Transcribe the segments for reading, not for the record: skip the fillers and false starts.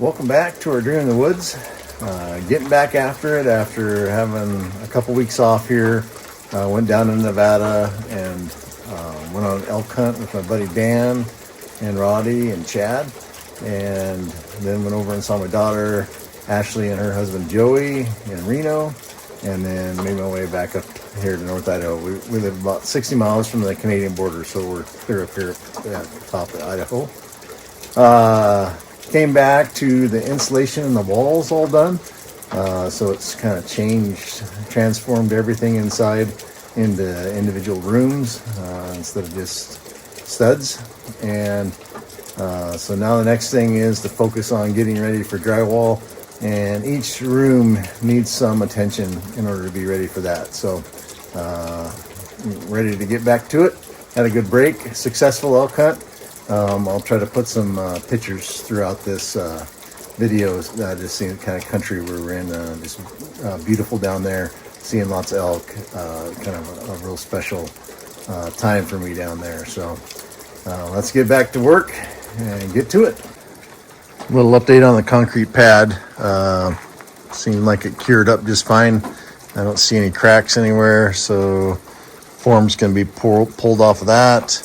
Welcome back to our Dream in the Woods. Getting back after it after having a couple weeks off here. Went down to Nevada and went on an elk hunt with my buddy Dan and Roddy and Chad. And then went over and saw my daughter Ashley and her husband Joey in Reno. And then made my way back up here to North Idaho. We live about 60 miles from the Canadian border, so we're clear up here at the top of Idaho. Came back to the insulation and the walls all done. So it's kind of transformed everything inside into individual rooms instead of just studs. And so now the next thing is to focus on getting ready for drywall. And each room needs some attention in order to be ready for that. So ready to get back to it. Had a good break, successful elk hunt. I'll try to put some pictures throughout this video, just seeing the kind of country we're in. Just beautiful down there, seeing lots of elk, kind of a real special time for me down there. So let's get back to work and get to it. A little update on the concrete pad. Seemed like it cured up just fine. I don't see any cracks anywhere, so form's going to be pulled off of that.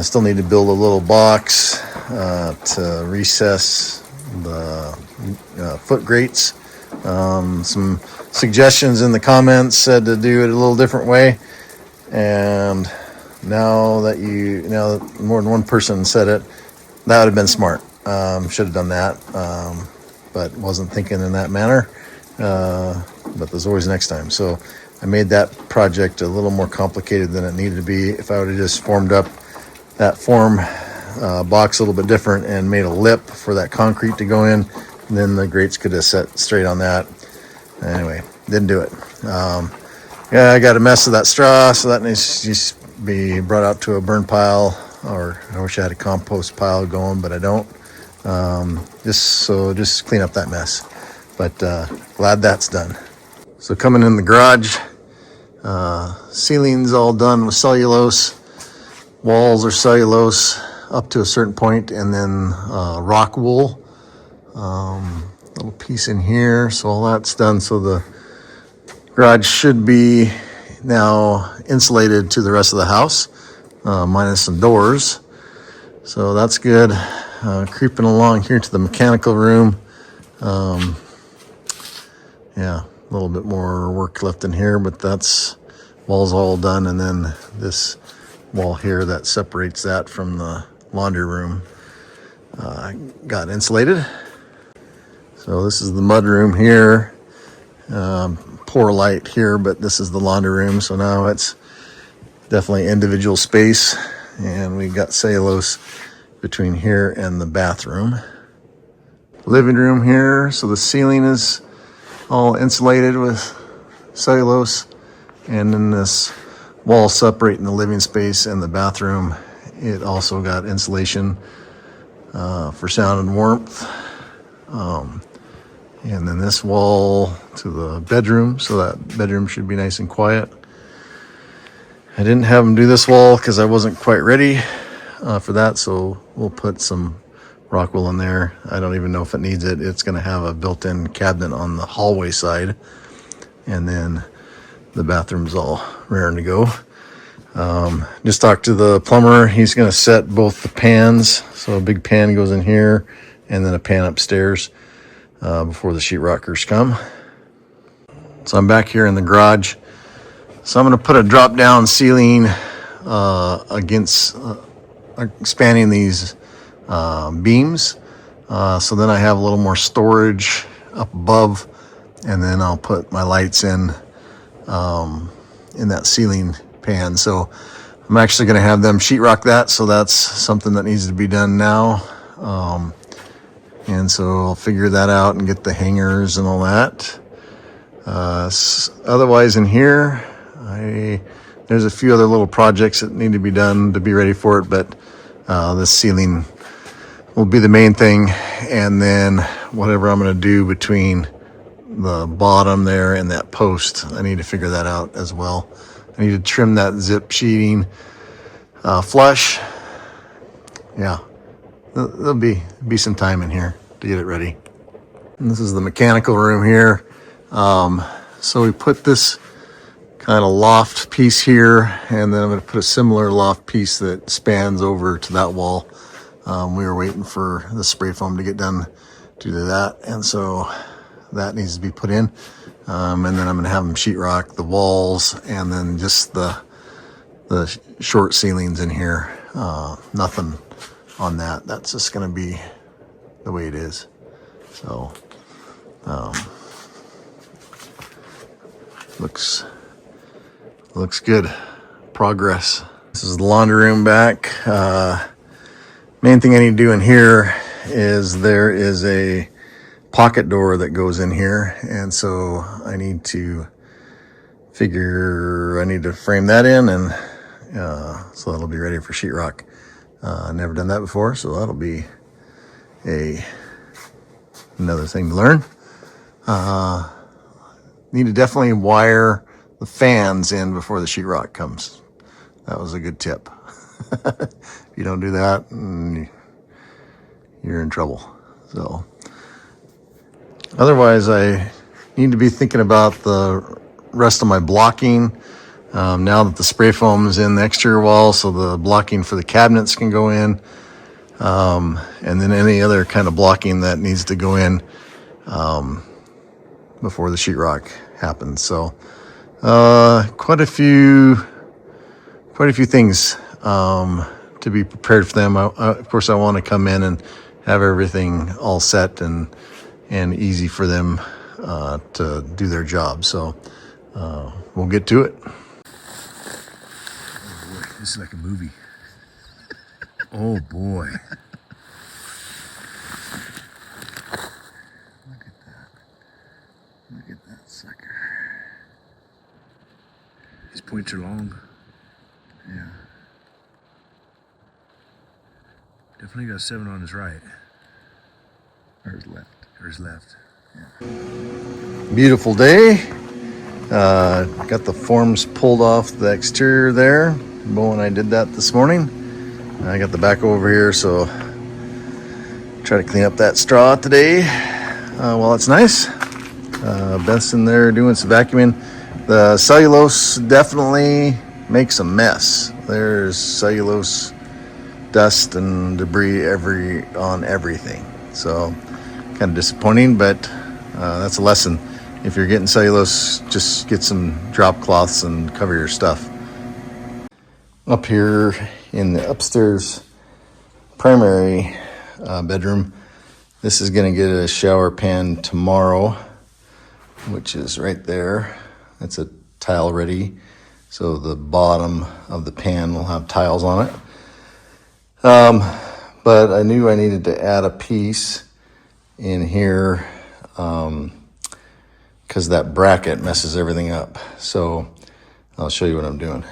Still need to build a little box to recess the foot grates. Some suggestions in the comments said to do it a little different way, and now that more than one person said it, that would have been smart. Should have done that, but wasn't thinking in that manner. But there's always next time. So I made that project a little more complicated than it needed to be. If I would have just formed up that form box a little bit different and made a lip for that concrete to go in, then the grates could have set straight on that. Anyway, didn't do it. Yeah, I got a mess of that straw, so that needs to just be brought out to a burn pile, or I wish I had a compost pile going, but I don't. Just clean up that mess. But glad that's done. So coming in the garage, ceiling's all done with cellulose. Walls are cellulose up to a certain point, and then rock wool. Little piece in here, so all that's done. So the garage should be now insulated to the rest of the house, minus some doors. So that's good. Creeping along here to the mechanical room. Yeah, a little bit more work left in here, but that's wall's all done, and then this wall here that separates that from the laundry room got insulated. So this is the mud room here. Poor light here, but this is the laundry room. So now it's definitely individual space, and we got cellulose between here and the bathroom. Living room here, so the ceiling is all insulated with cellulose, and then this wall separating the living space and the bathroom, it also got insulation for sound and warmth. And then this wall to the bedroom, so that bedroom should be nice and quiet. I didn't have them do this wall because I wasn't quite ready for that, so we'll put some rock wool in there. I don't even know if it needs it. It's going to have a built-in cabinet on the hallway side, and then the bathroom's all raring to go. Just talked to the plumber. He's going to set both the pans, so a big pan goes in here and then a pan upstairs before the sheetrockers come. So I'm back here in the garage. So I'm going to put a drop down ceiling against expanding these beams, so then I have a little more storage up above, and then I'll put my lights in that ceiling pan. So I'm actually going to have them sheetrock that, so that's something that needs to be done now. And so I'll figure that out and get the hangers and all that. Otherwise in here, there's a few other little projects that need to be done to be ready for it, but this ceiling will be the main thing, and then whatever I'm going to do between the bottom there and that post, I need to figure that out as well. I need to trim that zip sheeting flush. Yeah, there'll be some time in here to get it ready. And this is the mechanical room here. So we put this kind of loft piece here, and then I'm going to put a similar loft piece that spans over to that wall. We were waiting for the spray foam to get done to do that, and so that needs to be put in. And then I'm going to have them sheetrock the walls, and then just the short ceilings in here. Nothing on that. That's just going to be the way it is. So looks good. Progress. This is the laundry room back. Main thing I need to do in here is there is a pocket door that goes in here, and so I need to frame that in, and so that'll be ready for sheetrock. Never done that before, so that'll be another thing to learn. Need to definitely wire the fans in before the sheetrock comes. That was a good tip. If you don't do that, you're in trouble. So otherwise, I need to be thinking about the rest of my blocking. Now that the spray foam is in the exterior wall, so the blocking for the cabinets can go in, and then any other kind of blocking that needs to go in before the sheetrock happens. So quite a few things to be prepared for them. Of course, I want to come in and have everything all set and easy for them to do their job. So we'll get to it. Oh boy, this is like a movie. Oh boy. Look at that. Look at that sucker. His points are long. Yeah. Definitely got 7 on his right. Or his left. Or his left. Yeah. Beautiful day. Got the forms pulled off the exterior there. Bo and I did that this morning. I got the back over here, so try to clean up that straw today while it's nice. Beth's in there doing some vacuuming. The cellulose definitely makes a mess. There's cellulose dust and debris on everything. So kind of disappointing, but that's a lesson. If you're getting cellulose, just get some drop cloths and cover your stuff. Up here in the upstairs primary bedroom, this is going to get a shower pan tomorrow, which is right there. That's a tile ready. So the bottom of the pan will have tiles on it. But I knew I needed to add a piece in here because that bracket messes everything up. So I'll show you what I'm doing.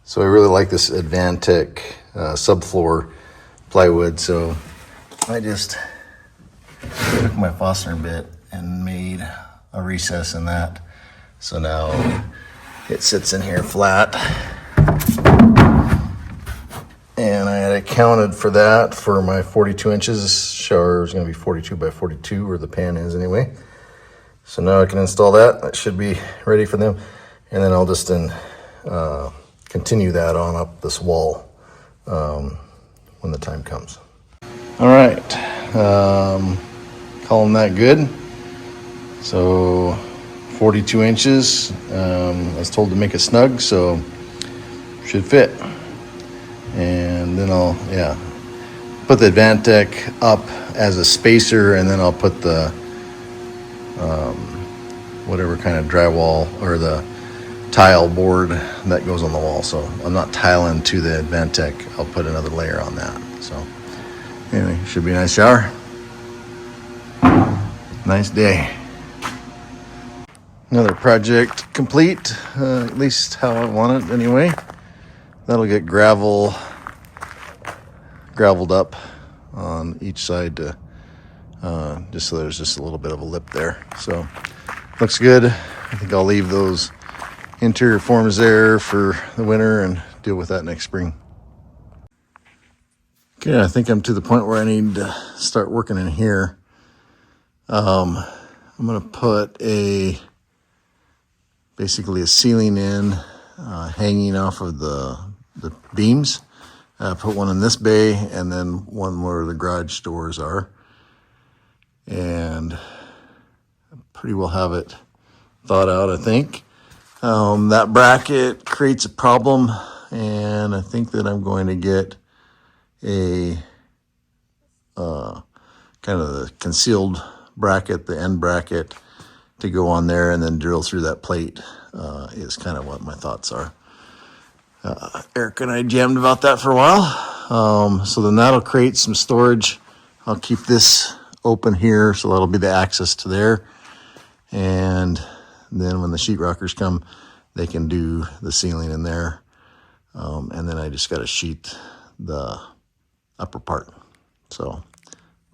So I really like this Advantech subfloor plywood. So I just took my Fastener bit and made a recess in that. So now it sits in here flat. And I had accounted for that for my 42 inches. This shower is going to be 42 by 42, where the pan is anyway. So now I can install that. That should be ready for them. And then I'll just continue that on up this wall when the time comes. All right, calling that good. So 42 inches. I was told to make it snug, so should fit. And then I'll put the Advantech up as a spacer, and then I'll put the whatever kind of drywall or the tile board that goes on the wall. So I'm not tiling to the Advantech. I'll put another layer on that. So anyway, should be a nice shower. Nice day. Another project complete, at least how I want it anyway. That'll get gravelled up on each side to just so there's just a little bit of a lip there. So looks good. I think I'll leave those interior forms there for the winter and deal with that next spring. Okay, I think I'm to the point where I need to start working in here. I'm going to put basically a ceiling in, hanging off of the beams. Put one in this bay and then one where the garage doors are. And pretty well have it thought out, I think. That bracket creates a problem, and I think that I'm going to get a kind of the concealed bracket, the end bracket, to go on there and then drill through that plate is kind of what my thoughts are. Eric and I jammed about that for a while. So then that'll create some storage. I'll keep this open here, so that'll be the access to there. And then when the sheetrockers come, they can do the ceiling in there. And then I just got to sheet the upper part. So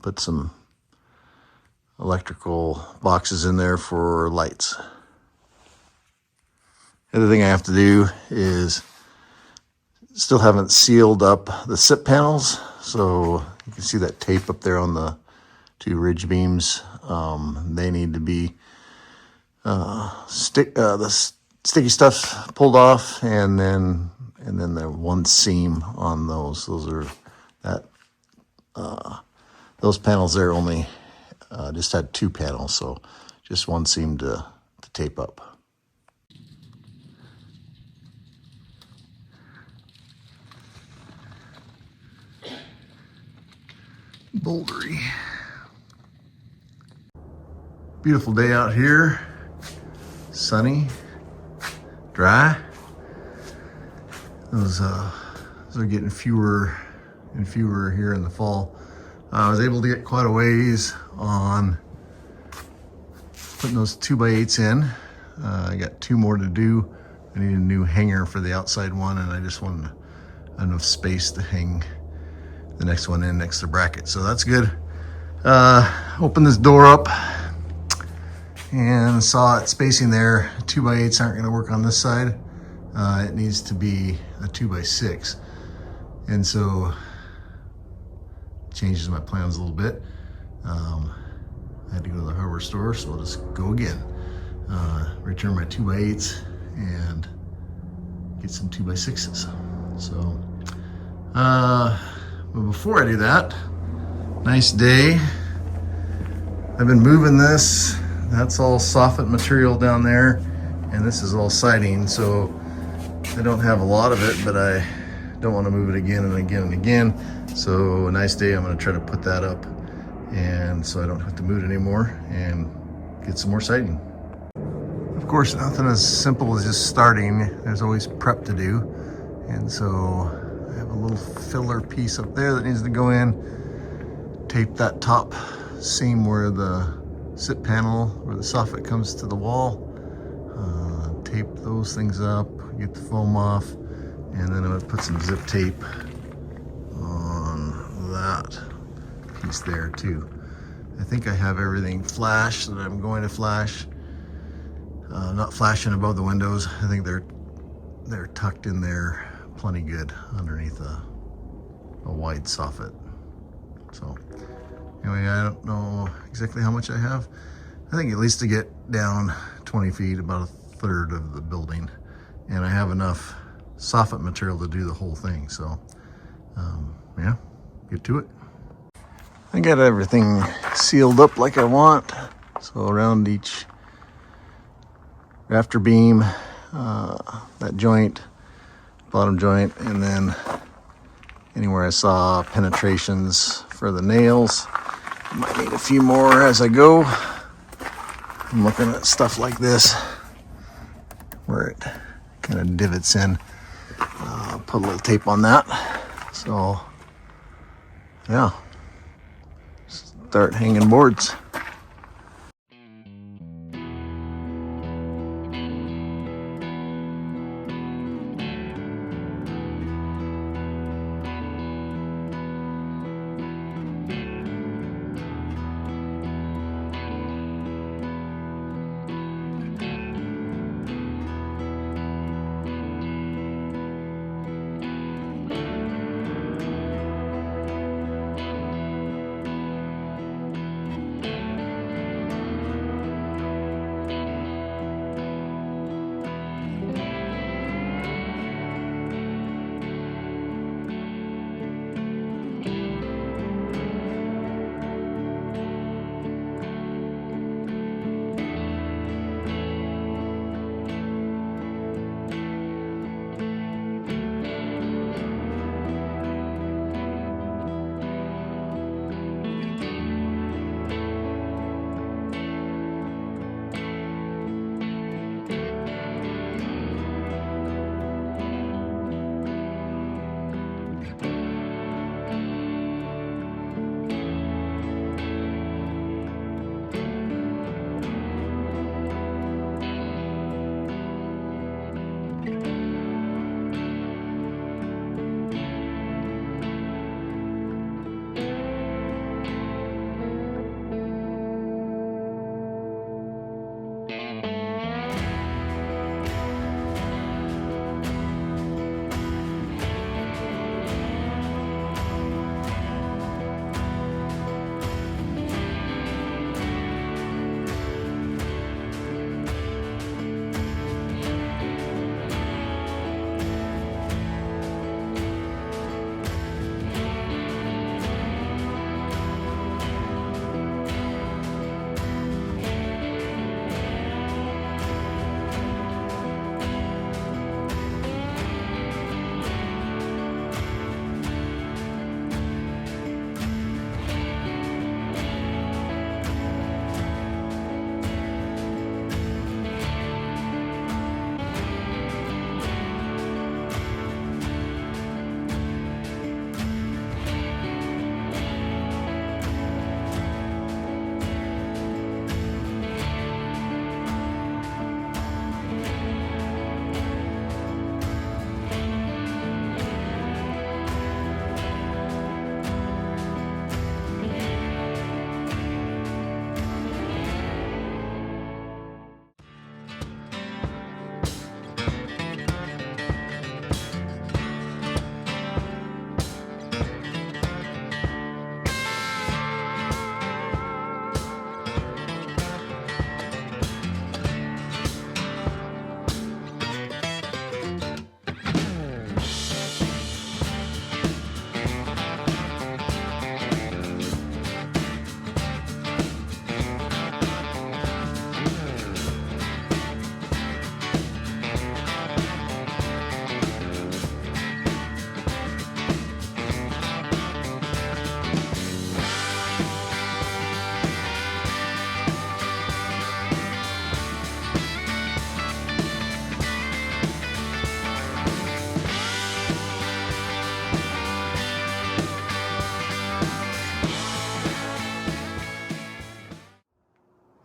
put some electrical boxes in there for lights. The other thing I have to do is still haven't sealed up the SIP panels. So you can see that tape up there on the two ridge beams. They need to be the sticky stuff pulled off, and then the one seam on those. Those panels there only just had two panels, so just one seam to tape up. Bouldery. Beautiful day out here. Sunny, dry. Those are getting fewer and fewer here in the fall. I was able to get quite a ways on putting those 2x8s in. I got two more to do. I need a new hanger for the outside one, and I just wanted enough space to hang the next one in next to the bracket. So that's good. Open this door up and saw it spacing there. 2x8s aren't going to work on this side. It needs to be a 2x6. And so changes my plans a little bit. I had to go to the hardware store, so I'll just go again. Return my 2x8s and get some 2x6s. So, but before I do that, nice day. I've been moving this. That's all soffit material down there, and this is all siding, so I don't have a lot of it, but I don't want to move it again and again and again. So a nice day, I'm going to try to put that up, and so I don't have to move it anymore and get some more siding. Of course, nothing as simple as just starting. There's always prep to do, and so I have a little filler piece up there that needs to go in. Tape that top seam where the SIP panel, where the soffit comes to the wall. Tape those things up, get the foam off, and then I'm going to put some zip tape on that piece there too. I think I have everything flashed that I'm going to flash. Not flashing above the windows. I think they're tucked in there plenty good underneath a wide soffit. So anyway, I don't know exactly how much I have. I think at least to get down 20 feet, about a third of the building. And I have enough soffit material to do the whole thing. So yeah, get to it. I got everything sealed up like I want. So around each rafter beam, that joint, bottom joint, and then anywhere I saw penetrations for the nails. I might need a few more as I go. I'm looking at stuff like this where it kind of divots in. Put a little tape on that. So yeah, start hanging boards.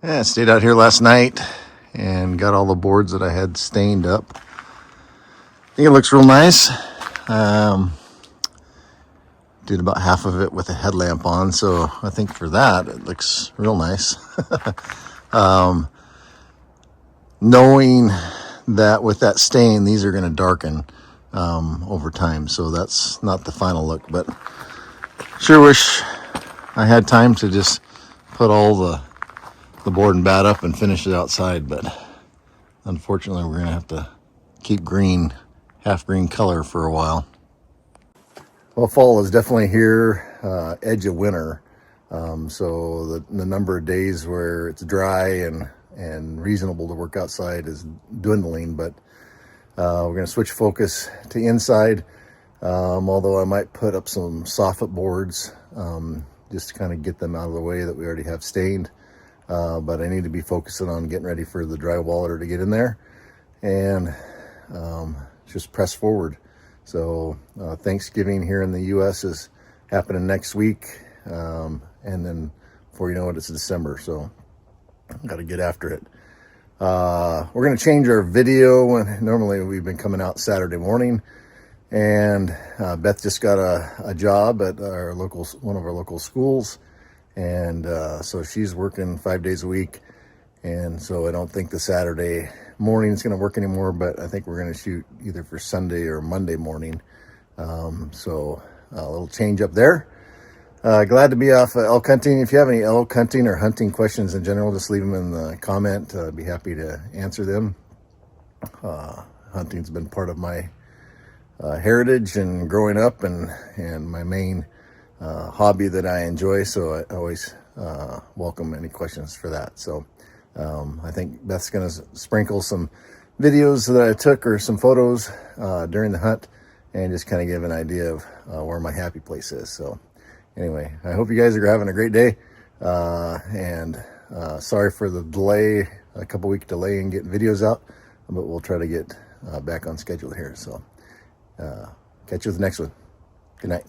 Yeah, I stayed out here last night and got all the boards that I had stained up. I think it looks real nice. Did about half of it with a headlamp on, so I think for that it looks real nice. Knowing that with that stain, these are going to darken over time, so that's not the final look, but sure wish I had time to just put all the board and bat up and finish it outside, but unfortunately we're going to have to keep green, half green color for a while. Well, fall is definitely here, edge of winter. So the number of days where it's dry and reasonable to work outside is dwindling, but we're going to switch focus to inside, although I might put up some soffit boards just to kind of get them out of the way that we already have stained. But I need to be focusing on getting ready for the drywaller to get in there and just press forward. So Thanksgiving here in the U.S. is happening next week, and then before you know it, it's December. So I've got to get after it. We're going to change our video. Normally we've been coming out Saturday morning, and Beth just got a job at one of our local schools, and so she's working 5 days a week, and so I don't think the Saturday morning is going to work anymore, but I think we're going to shoot either for Sunday or Monday morning. So a little change up there. Glad to be off elk hunting. If you have any elk hunting or hunting questions in general, just leave them in the comment. I'd be happy to answer them. Hunting's been part of my heritage and growing up, and my main hobby that I enjoy, so I always welcome any questions for that. So I think Beth's going to sprinkle some videos that I took or some photos during the hunt and just kind of give an idea of where my happy place is. So anyway, I hope you guys are having a great day, and sorry for the delay, a couple week delay in getting videos out, but we'll try to get back on schedule here. So catch you with the next one. Good night.